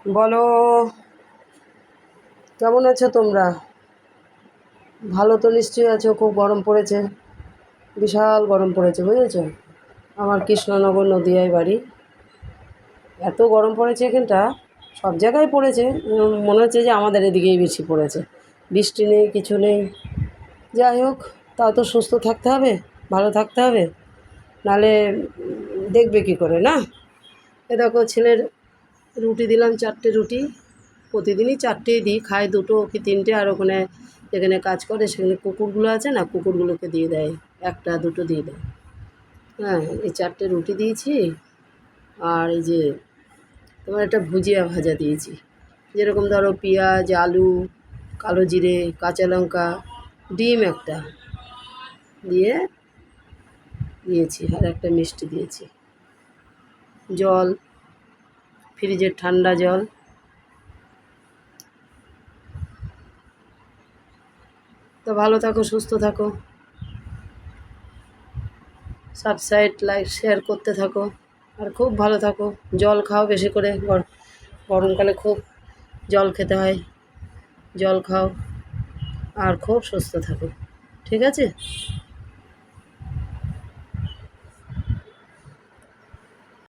বলো, কেমন আছো তোমরা? ভালো তো নিশ্চয়ই আছো। খুব গরম পড়েছে, বিশাল গরম পড়েছে, বুঝেছো? আমার কৃষ্ণনগর নদিয়ায় বাড়ি। এত গরম পড়েছে এখানটা, সব জায়গায় পড়েছে। মনে হচ্ছে যে আমাদের এদিকেই বেশি পড়েছে। বৃষ্টি নেই, কিছু নেই। যাই হোক, তাও তো সুস্থ থাকতে হবে, ভালো থাকতে হবে, নাহলে দেখবে কী করে না? এ দেখো, ছেলের রুটি দিলাম, 4টে রুটি। প্রতিদিনই 4টেই দিই, খায় 2টো কি 3টে। আর ওখানে যেখানে কাজ করে সেখানে কুকুরগুলো আছে না, কুকুরগুলোকে দিয়ে দেয়, 1টা 2টো দিয়ে দেয়। হ্যাঁ, এই 4টে রুটি দিয়েছি। আর এই যে তোমার একটা ভুজিয়া ভাজা দিয়েছি, যেরকম ধরো পেঁয়াজ, আলু, কালো জিরে, কাঁচা লঙ্কা, ডিম একটা দিয়ে দিয়েছি। আর একটা মিষ্টি দিয়েছি, জল, ফ্রিজের ঠান্ডা জল। তো ভালো থাকো, সুস্থ থাকো, সাবস্ক্রাইব, লাইক, শেয়ার করতে থাকো। আর খুব ভালো থাকো। জল খাও বেশি করে, গরমকালে খুব জল খেতে হয়। জল খাও আর খুব সুস্থ থাকো, ঠিক আছে?